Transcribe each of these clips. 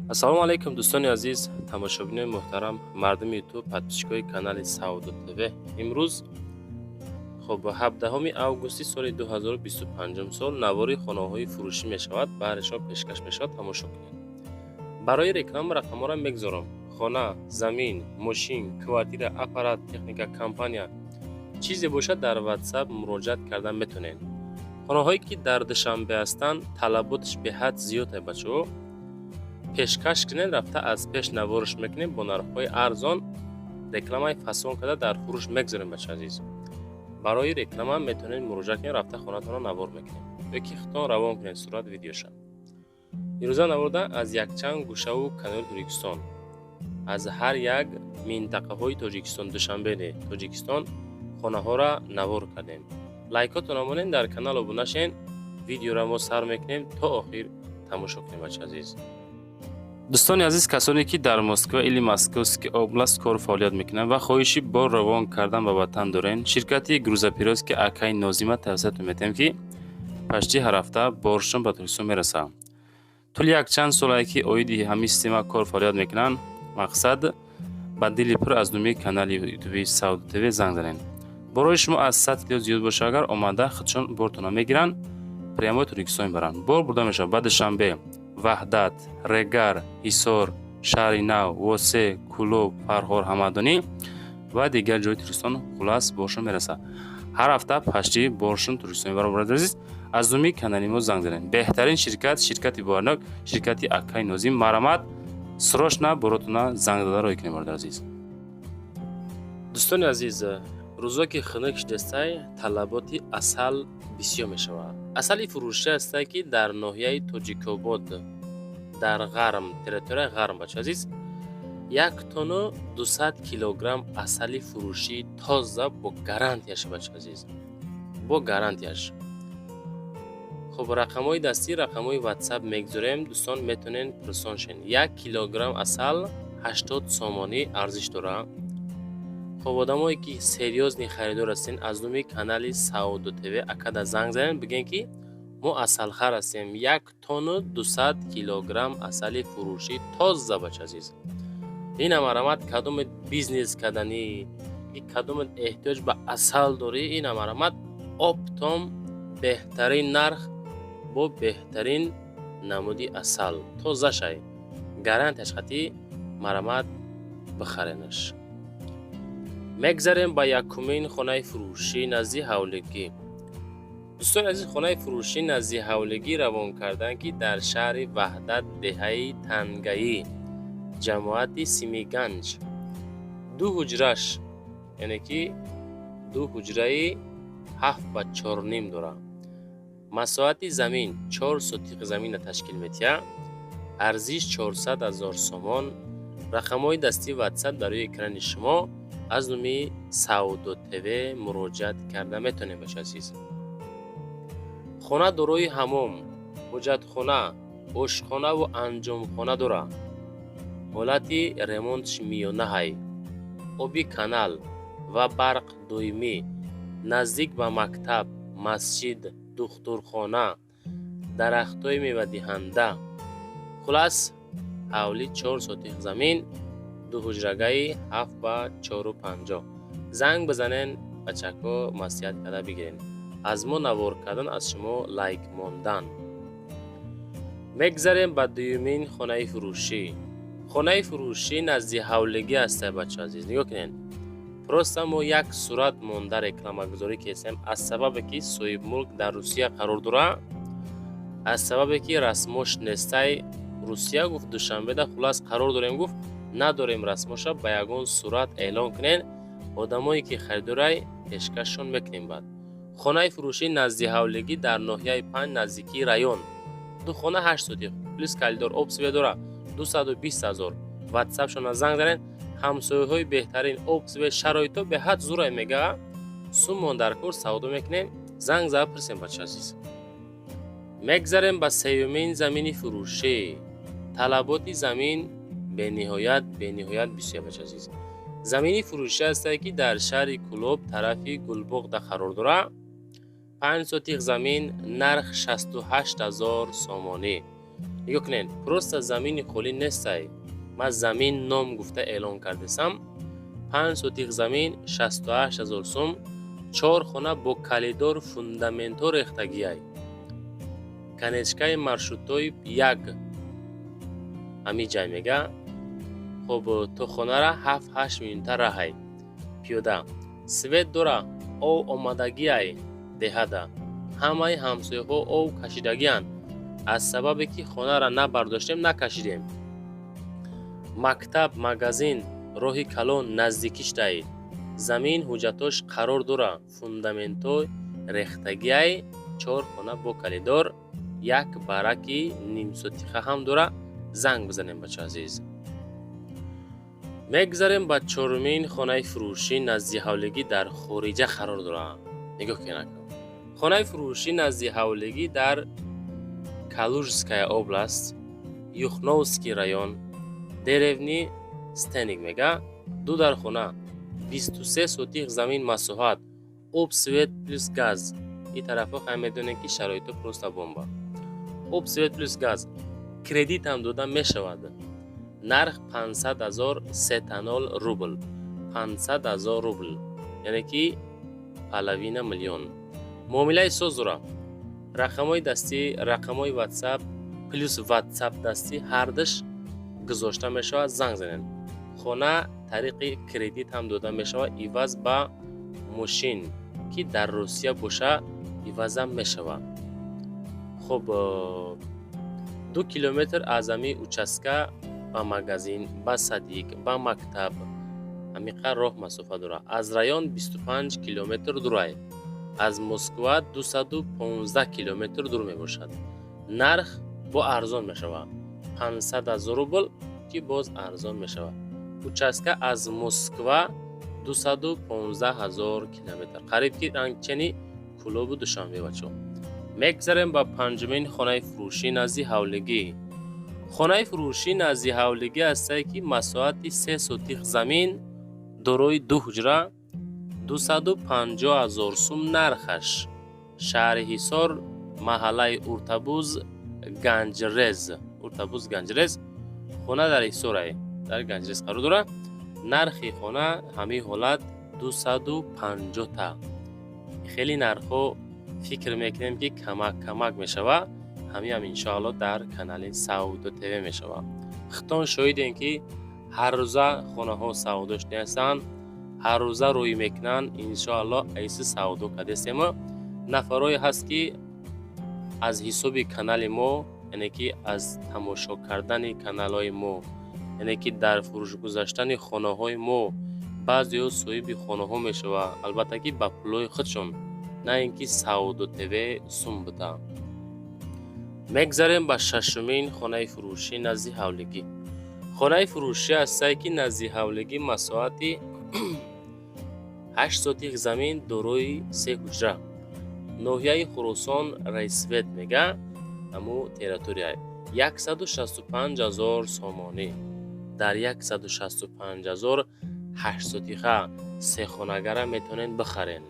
ассалому алайкум дӯстони азиз, тамошобинони муҳтарам, мардуми ютуб, подписчикои канали Саудо ТВ. Имрӯз 17 августи соли 2025 сол навори хонаҳои фурӯшӣ мешавад, баҳрашон пешкаш мешавад. Тамошо кунед. Барои реклама рақамҳоро мегзорам. Хона, замин, мошин, квартира, аппарат, техника, компания чизе бошад, дар WhatsApp муроҷиат карда метонед. хонаҳое ки дар Душанбе ҳастанд, талаботаш беҳад зиёд е бачаҳо. пешкаш кунед, рафта аз пеш навориш мекунем, бо нархҳои арзон рекламаи фасон карда дар фурӯш мегзорем. бача азиз, барои реклама метавонед муроҷиат кунед, рафта хонатонро навор мекунем ёки худтон равон кунед сурат видеоша. имрӯза наворда аз якчанд гӯшаву канори Тоҷикистон, аз ҳар як минтақаҳои Тоҷикистон, Душанбе Тоҷикистон хонаҳоро навор кардем. лайкотонро монед, дар канал обуна шен, видеоро мо сар мекунем то охир тамошо кунем. бача азиз, дӯстони азиз, касоне ки дар Москва или Московский област кор фаъолият мекунанд ва хоҳиши бор равон кардан ба ватан дорен, ширкати грузоперевозки Акаи Нозима тавсият метем ки пашти ҳар ҳафта боршон ба Тоҷикистон мерасад. тӯли якчанд солае ки оиди ҳамин система кор фаъолият мекунанд. мақсад ба дили пур аз думи канали ютуби Саудо ТВ занг занед. борои шумо аз 100 кило зиёд боша, агар омада худшон бортонро мегиранд, прямои Тоҷикистон мебаранд. бор бурда мешавад ба Душанбе, Ваҳдат, Регар, Ҳисор, Шаҳри Нав, Восе, Кӯлоб, Фарҳор, Ҳамадонӣ ва дигар ҷои Тоҷикистон хулас боршон мерасад. ҳар ҳафта пашти боршон Тоҷикистон мебарад. борадар азиз, аз думи канали мо занг занед. беҳтарин ширкат, ширкати боварнок, ширкати Акаи Нозим. марамат, срочно боротона занг дада роҳӣ кунед. борадар азиз, дӯстони азиз, рӯзо ки хунук шудестай, талаботи асал бисёр мешавад. асали фурӯшӣ ҳастай ки дар ноҳияи Тоҷикобод, дар Ғарм, территорияи Ғарм, бача азиз, 1 тонну 200 килограмм асали фурӯшӣ тоза бо гарантияш, бача азиз, бо гарантияш. хуб, рақамҳои дастӣ, рақамҳои WhatsApp мегзорем, дӯстон метавонед пурсон шен. 1 килограмм асал 80 сомонӣ арзиш дорад. хуб, одамое ки серьёзни харидор ҳастен, аз думи канали Саудо ТВ акада занг занед, бигӯен ки мо асалхар ҳастем. 1 тонну 200 килограмм асали фурӯшӣ тоза, бача азиз. ин амарамат кадомет бизнес каданӣ, кадомет эҳтиёҷ ба асал дорӣ, ин амарамат оптом беҳтарин нарх бо беҳтарин намуди асал тозашай, гарантияш хати марамат бихаренаш. мегзарем ба якумин хонаи фурӯшӣ назди ҳавлигӣ. дӯстони азиз, хонаи фурӯшӣ назди ҳавлигӣ равон кардан ки дар шаҳри Ваҳдат, деҳаи Тангаӣ, ҷамоати Симиганҷ, 2 ҳуҷраш, яъне ки 2 ҳуҷраи 7x4.5 дорад. масоҳати замин 4 сотиқи заминро ташкил метиҳад. арзиш 400 000 сомон. рақамҳои дастии WhatsApp дар рӯи экрани шумо. аз думи Саудо ТВ муроҷиат карда метавонед. бача азиз, хона дорои ҳамом, ҳуҷҷатхона, ошхона ва анҷомхона дорад. ҳолати ремонтши миёнаҳай, оби канал ва барқ доимӣ, наздик ба мактаб, масҷид, духтурхона, дарахтҳои мевадиҳанда. хулас, ҳавли 4 сотиқ замин, 2 ҳуҷрагаи 7x4.50. занг бизанен, бачаҳко маслиҳат карда бигирен. аз мо навор кардан, аз шумо лайк мондан. мегзарем ба дуюмин хонаи фурӯшӣ. хонаи фурӯшӣ назди ҳавлигӣ ҳастай, бача азиз. нигоҳ кунед, просто мо як сурат монда рекламагузорӣ кардем, аз сабабе ки соҳибмулк дар Русия қарор дорад, аз сабабе ки расмош нестай. Русия гуфт Душанбеда хулас қарор дорем, гуфт надорем расмоша, ба ягон сурат эълон кунед, одамое ки харидорай пешкашшон мекунем. баъд хонаи фурӯшӣ назди ҳавлигӣ дар ноҳияи 5 наздикии район, 2 хона 8 сотиқ плюс калидор обсве дорад, 220 000. WhatsApp-шона занг занед, ҳамсояҳои беҳтарин обсве шароито беҳад зурай мегӯяд, суммон дар кор савдо мекунем. занг зада пурсем, бача азиз. мегзарем ба сеюмин замини фурӯшӣ. талаботи замин бениҳоят бисёр, бача азиз. замини фурӯшӣ ҳастае ки дар шаҳри Кӯлоб, тарафи Гулбоғда қарор дорад. 5 сотиқ замин, нарх 68 000 сомонӣ. نگاه کنین پروست زمین خالی نیسته. من زمین نام گفته اعلان کردم. 5 سوتیق زمین 68,000 سوم. 4 خانه با کلیدار فوندامنتو ریختگی ای. کنیچکای маршрутой 1 امی جای میگه. خب تو خانه را 7-8 میلیون راه ای. پیاده سوید داره او آمدگی ای دهده. همه همسایه ها او کشیدگی هن. از سببی که خانه را نبرداشتیم نکشیدیم. مکتب مگازین راهی کلان نزدیکیش دهید. زمین حجتاش قرار داره. فوندامنتو ریختگی ای. 4 خانه با کلیدار. 1 برکی نیم سوتیخه هم داره. زنگ بزنیم بچه عزیز. میگذاریم به 4مین خانه فروشی نزدی حولگی در خوریجه قرار داره. نگاه کنید. خانه فروشی نزدی حولگی در کالوژسکایا область یوخنوفسکی رایون دریونی ستنیگ میگه. دو در خانه 23 سوتیق زمین مساحت آب سوئد پلوس گاز. این طرفا هم میدونن که شرایط پروست بمبا. آب سوئد پلوس گاز کردیت هم داده میشود. نرخ 500,000 ستانول روبل. 500,000 روبل یعنی که پلوین میلیون. معامله سوز را رقمای دستی رقمای واتساپ پلوس واتساپ دستی هر دش گذاشته میشه. زنگ زنین. خانه طریق کردیت هم داده میشه. ایواز با ماشین که در روسیه باشه ایواز هم میشه. خب 2 کیلومتر از امی اوچسکه با مگازین با صدیق با مکتب امیقه راه مسافت داره. از رایون 25 کیلومتر دوره. از مسکو 215 کیلومتر دور می باشد. نرخ با ارزان می شود. 500,000 روبل که باز ارزان می شود. اوچسکه از مسکو 215,000 کیلومتر قریب که رنگچنی کلوب دوشنبه بچه. میگذاریم با 5مین خانه فروشی نزدی حولگی. خانه فروشی نزدی حولگی است که مساحت 3 سوتیق زمین دارای 2 حجره 250,000 سوم نرخش. شهر حصار محله ارتبوز گنجرز. ارتبوز گنجرز خانه در حصار در گنجرز قرار داره. نرخ خانه همین حالت 250 تا. خیلی نرخو فکر میکنیم که کمک میشوه. همین هم انشاءالله در کانال سعودو تیوی میشوه. خطان شاهدین که هر روزه خانه ها سعودوش نیستن. هر روزه روی میکنن. انشاءالله ایسی سعودو کدستیم. نفرای هست که از حساب کانال ما یعنی که از تماشا کردن کانال های ما یعنی که در فروش گذاشتن خانه های ما بعضی ها صاحب خانه ها میشوه. البته که با پولای خودشون نه اینکه سعودو تیوی سوم بده. میگذاریم با 6مین خانه فروشی نزدی حولگی. خانه فروشی است که نزدی حولگی مساحتی 8 سوتیق زمین دارای 3 حجره. ناحیه خراسان رئیسویت میگه. امو تریتوریای 165,000 سامانی. در 165,000 8 سوتیقه 3 خانه‌گره میتونین بخرین.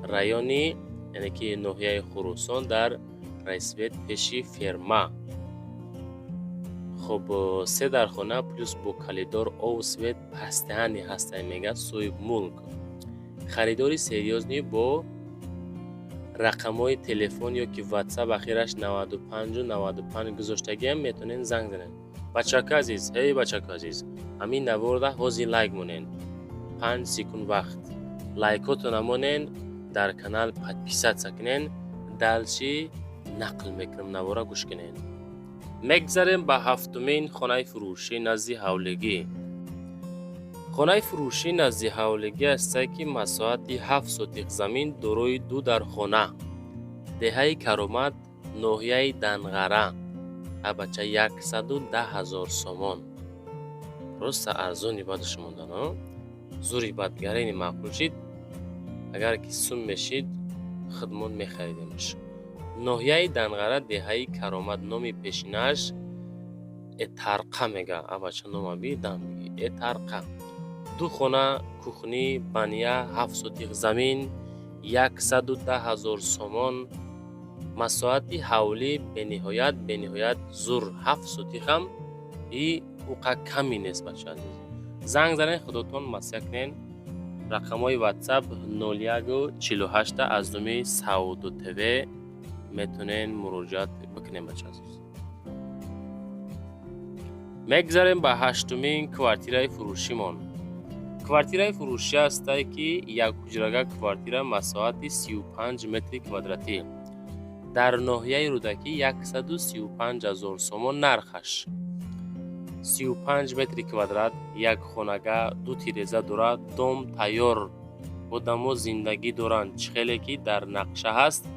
رایونی یعنی که ناحیه خراسان در رئیسویت پیشی فرما. خب 3 در خانه پلوس با کلیدار او سویت پستهانی هسته میگه صاحب ملک. خریداری سریوزنی با رقمای تلفن یا که واتساپ اخیرش 95 و 95 گذاشتگی هم میتونین زنگ زنین. بچه عزیز هی بچه عزیز همین نوارده حوزی لایک مونین. 5 سکند وقت لایکاتو نمونین. در کانال پادپیسات سکنین. دلچی نقل میکنم نواره گوش کنین. میگذاریم به 7مین خانه فروشی نزدی حولگی. خانه فروشی نزدی حولگی است که مساحت 7 سوتیق زمین دارای 2 در خانه. دهه کرامت ناحیه دنغره. بچه 110,000 سومان. راست ارزونی بادش موندن. زوری بدگرین معقول شید. اگر که سوم میشید خدمون میخریدیمش. ناحیه دنغره دهه کرامت نامی پیشینش اترقه میگه. بچه نام بی دم میگه اترقه. 2 خانه کوخنی بانیه 7 سوتیق زمین 110,000 سومان مساحتی حولی بنهایت زور 7 سوتی هم ای اوقا کمی نیست بچه عزیز. زنگ زنین خودتون مسیح کنین. رقم های واتساپ 0148 از دومی سعودو تیوی میتونین مراجعت بکنین بچه عزیز. میگذاریم به هشتمین کوارتیرای فروشیمون. کوارتیرای فروشی است که یک حجرگاه کوارتیره مساحت 35 متر کوادراتی در ناحیه رودکی 135,000 سوم نرخش. 35 متر کوادرات یک خانگاه، 2 تیرزه دارد، دم تیار آدم زندگی دارند. خیلی که در نقشه هست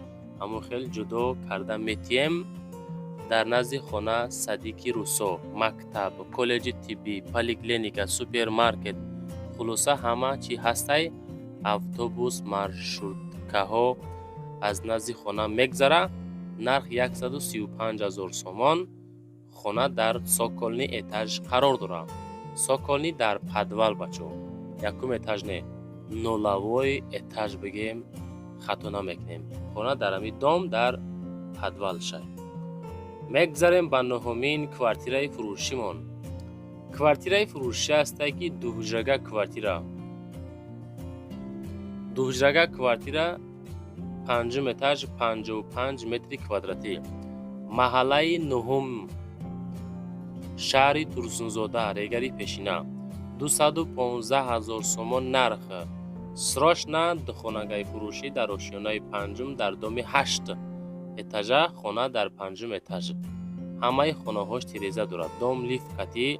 همون خیلی جدا کرده میتیم. در نزد خانه صدیقی روسو، مکتب، کالج طبی، پلیکلینیک، سوپرمارکت، خلاصه همه چی هسته. اتوبوس، مارشروتکه ها از نزد خانه میگذره. نرخ 135,000 سومان. خانه در ساکالنی اتاج قرار داره. ساکالنی در پدوال بچه، یکم اتاج نه، نولوی اتاج بگیم خطا نمیکنیم. خانه در امی دام در پدوال شد. میگذاریم به نهمین کوارتیرای فروشیمون. کوارتیرای فروشی است که دو حجرگاه کوارتیره. دو حجرگاه کوارتیره 5 اتاج 55 متر کوادراتی. محله نهم، شهر تورسونزاده، ریگری پیشینه. 215,000 سومان نرخ. سراشنه خانگاه فروشی در آشیانه پنجم در دام 8 اتاج. خانه در 5 اتاج. همه خانه هاش تیرزه دارد. دام لیفت کتی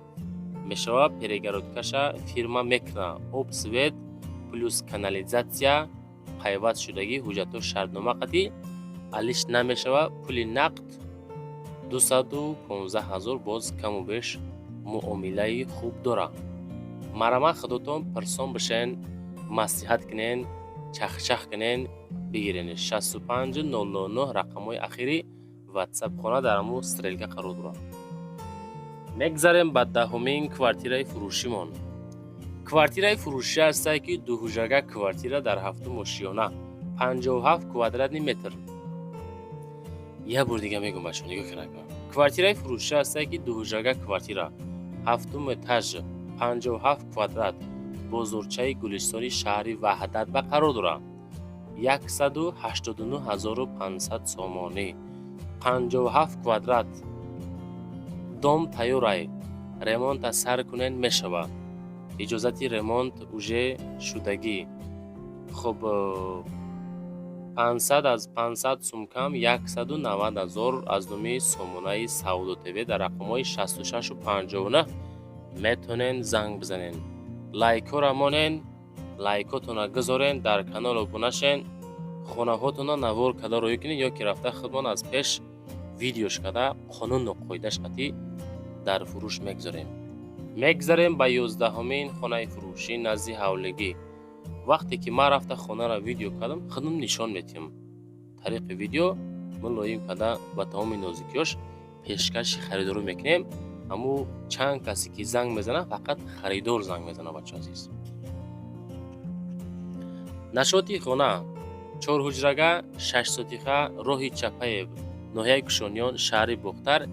میشوه. پریگرودکش فیرما میکنه. آب سوید پلوس کانالیزاسیا پیوست شدگی حجت و شرطنامه قطعی علیش نمیشوه. پول نقد 215,000 باز کم و بیش معامله خوب داره. مرمه خودتون پرسان بشین، مصلحت کنین، چخ کنین، بگیرین. 65 009 رقم های اخیری واتساپ خانه در امو استرالیا قرار داره. میگذاریم به دهمین کوارتیرای فروشیمون. کوارتیرای فروشی است که دو حجرگاه کوارتیره در هفتم آشیانه 57 کوادرات متر. یه بار دیگه میگم بچه‌ها نگاه کنید. کوارتیرای فروشی است که دو حجرگاه کوارتیره هفتم اتاج 57 کوادرات بزرگچه گلستانی شهری وحدت به قرار داره. 189,500 سومانی. 57 کوادرات. دام تیاره. ریمونت سر کنین میشوه. اجازتی ریمونت اوجه شدگی. خب 500 از 500 سوم کم 190,000 از دومی سومونای سعودو تیوی در رقمای 66 و 59 میتونین زنگ بزنین. لایک ها را مانین، لایک هاتون را گذارین، در کانال ابونه شین، خانه هاتون را نوار کده روی کنین یا که رفته خودمان از پیش ویدیوش کده قانون و قایدش قطعی در فروش میگذاریم به 11مین خانه فروشی نزدی حولگی. وقتی که ما رفته خانه را ویدیو کردم خودم نشان میتیم. طریق ویدیو من لایم کده و تمام نازکیاش پیشکش خریدارو میکنیم. امو چند کسی که زنگ میزنه فقط خریدار زنگ میزنه بچه عزیز. نشاطی خانه 4 حجرگاه 6 سوتیخه راه چپه ناحیه کشانیان شهر بختر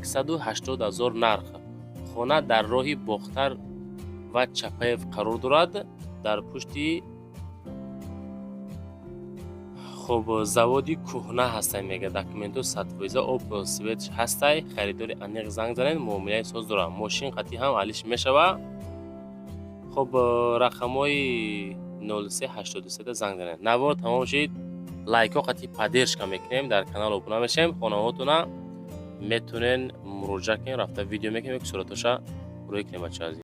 180,000 نرخ. خانه در راه بختر و چپه قرار دارد. در پشتی خب زوادی کهنه هسته میگه. داکومنتو سطویزه آب سویت هسته. خریدار انیق زنگ زنین معامله ساز داره. ماشین قطعی هم علیش میشوه. خب رقمای 0383 زنگ زنین. نوار تمام شید. لایک ها قطعی پدرش کم میکنیم. در کانال ابونه میشیم. خانه هاتون میتونین مراجعه کنین. رفته ویدیو میکنیم یک صورتاشا روی کنیم بچه عزیز.